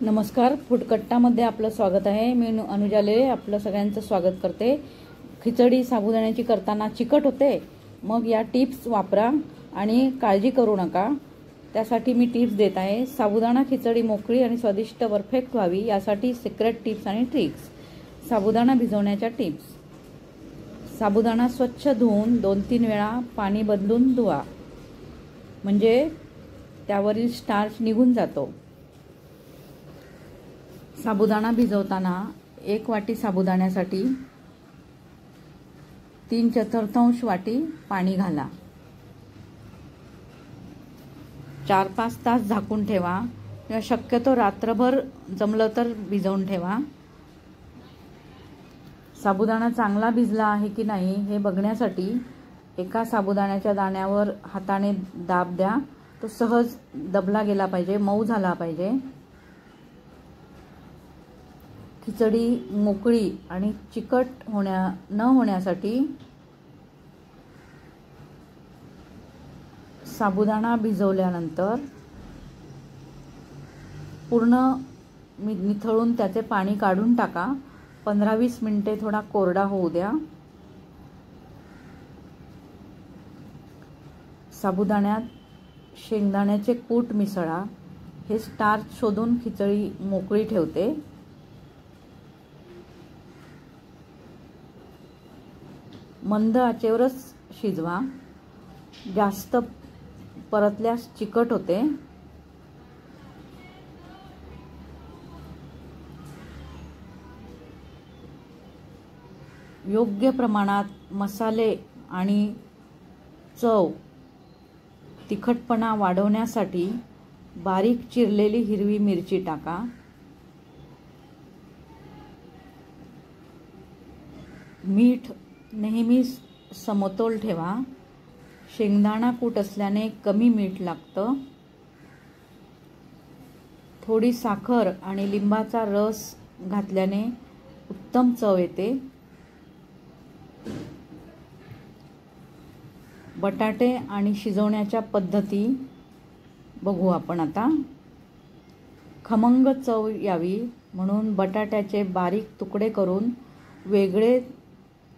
नमस्कार, फूडकट्टामध्ये आपलं स्वागत आहे। मी अनुजा ले आपलं सगळ्यांचं स्वागत करते। खिचडी साबुदाण्याची करताना चिकट होते, मग या टिप्स वापरा आणि काळजी करू नका। त्यासाठी मी टिप्स देत आहे। साबुदाणा खिचडी मोकळी आणि स्वादिष्ट परफेक्ट व्हावी यासाठी सिक्रेट टिप्स आणि ट्रिक्स। साबुदाणा भिजवण्याच्या टिप्स। साबुदाणा स्वच्छ धुवून 2-3 वेळा पाणी बदलून धुवा, म्हणजे त्यावरील स्टार्च निघून जातो। साबुदाणा भिजवताना 1 वाटी साबुदाण्यासाठी 3/4 वाटी पाणी घाला। 4-5 तास झाकून ठेवा किंवा शक्यतो रात्रभर जमलं तर भिजवून ठेवा। साबुदाणा चांगला भिजला आहे की नाही हे बघण्यासाठी एका साबुदाण्याच्या दाण्यावर हाताने दाब द्या। तो सहज दबला गेला पाहिजे, मऊ झाला पाहिजे। खिचडी मोकळी आणि चिकट न होण्यासाठी साबुदाणा भिजवल्यानंतर पूर्ण निथळून त्याचे पाणी काढून टाका। 15-20 मिनिटे थोडा कोरडा होऊ द्या। साबुदाण्यात शेंगदाण्याचे कूट मिसळा, हे स्टार्च शोधून खिचडी मोकळी ठेवते। मंद आचेवरच शिजवा, जास्त परतल्यास चिकट होते। योग्य प्रमाणात मसाले आणि चव तिखटपणा वाढवण्यासाठी बारीक चिरलेली हिरवी मिरची टाका। मीठ नेहमी समतोल ठेवा। शेंगदाणा कूट असल्याने कमी मीठ लागतं। थोडी साखर आणि लिंबाचा रस घातल्याने उत्तम चव येते। बटाटे आणि शिजवण्याच्या पद्धती बघू आपण आता। खमंग चव यावी म्हणून बटाट्याचे बारीक तुकडे करून वेगळे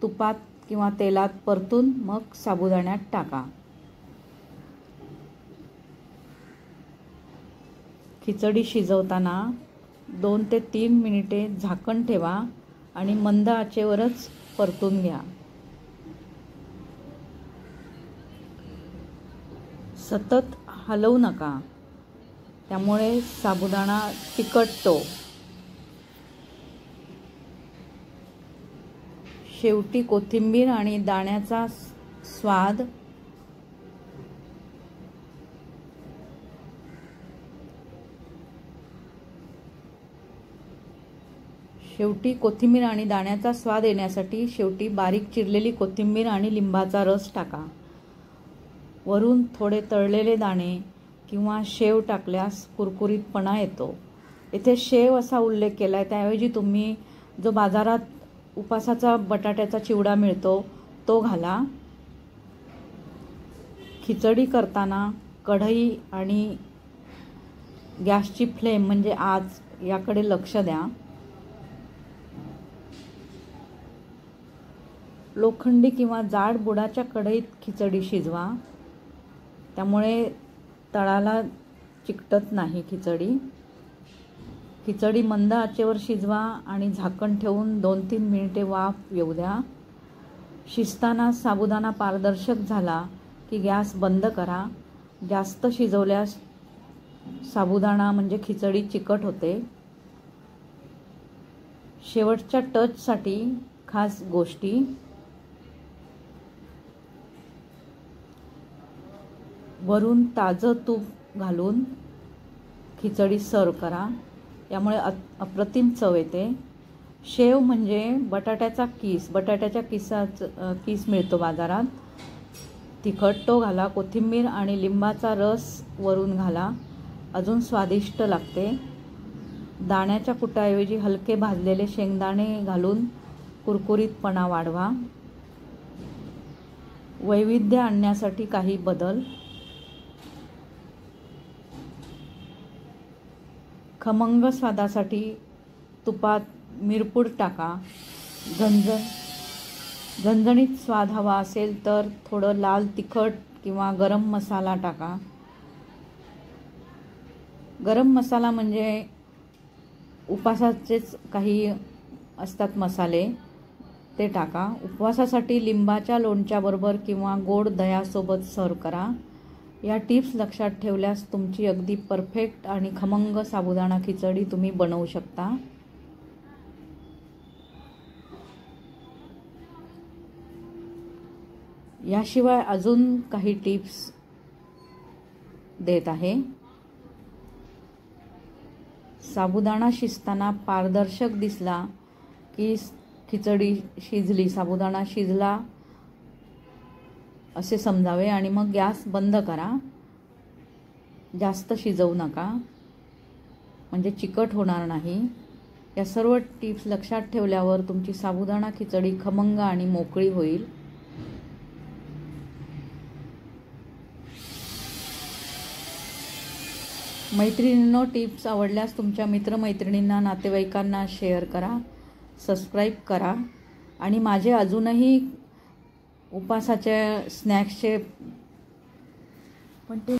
तुपात किंवा तेलात परतून मग साबुदाण्यात टाका। खिचडी शिजवताना 2 ते 3 मिनिटे झाकण ठेवा आणि मंद आचेवरच परतून घ्या। सतत हलवू नका, त्यामुळे साबुदाणा चिकटतो। शेवटी कोथिंबीर आणि दाण्याचा स्वाद येण्यासाठी शेवटी बारीक चिरलेली कोथिंबीर आणि लिंबाचा रस टाका। वरून थोडे तळलेले दाणे किंवा शेव टाकल्यास कुरकुरीतपणा येतो। इथे शेव असा उल्लेख केलाय, त्याऐवजी तुम्ही जो बाजारात उपासाचा बटाट्याचा चिवडा मिळतो तो घाला। खिचडी करताना कढई आणि गॅसची फ्लेम म्हणजे आच याकडे लक्ष द्या। लोखंडी किंवा जाड बुडाच्या कढईत खिचडी शिजवा, त्यामुळे तळाला चिकटत नाही खिचडी। खिचडी मंद आचेवर शिजवा आणि झाकण ठेवून 2-3 मिनिटे वाफ येऊ द्या। शिजताना साबुदाणा पारदर्शक झाला की गॅस बंद करा। जास्त शिजवल्यास साबुदाणा म्हणजे खिचडी चिकट होते। शेवटच्या टचसाठी खास गोष्टी, वरून ताजं तूप घालून खिचडी सर्व करा, यामुळे अप्रतिम चव येते। शेव म्हणजे बटाट्याच्या किस मिळतो बाजारात, तिखट तो घाला। कोथिंबीर आणि लिंबाचा रस वरून घाला, अजून स्वादिष्ट लागते। दाण्याच्या कुटाऐवजी हलके भाजलेले शेंगदाणे घालून कुरकुरीतपणा वाढवा। वैविध्य आणण्यासाठी काही बदल, खमंग स्वादासाठी तुपात मिरपूड टाका. झणझणीत स्वाद हवा असेल तर थोडं लाल तिखट किंवा गरम मसाला टाका. गरम मसाला म्हणजे उपवासाचेच काही असतात मसाले, ते टाका. उपवासासाठी लिंबाच्या लोणच्याबरोबर किंवा गोड दह्यासोबत सर्व करा. या टिप्स लक्षात ठेवल्यास तुमची अगदी परफेक्ट आणि खमंग साबुदाणा खिचडी तुम्ही बनवू शकता. याशिवाय अजून काही टिप्स देत आहे. साबुदाणा शिजताना पारदर्शक दिसला की खिचडी शिजली, साबुदाणा शिजला असे समजावे आणि मग गॅस बंद करा. जास्त शिजवू नका, म्हणजे चिकट होणार नाही. या सर्व टिप्स लक्षात ठेवल्यावर तुमची साबुदाणा खिचडी खमंग आणि मोकळी होईल. मैत्रिणींनो, टिप्स आवडल्यास तुमच्या मित्रमैत्रिणींना, नातेवाईकांना शेअर करा, सबस्क्राईब करा. आणि माझे अजूनही उपासाच्या स्नॅक्सचे पण ते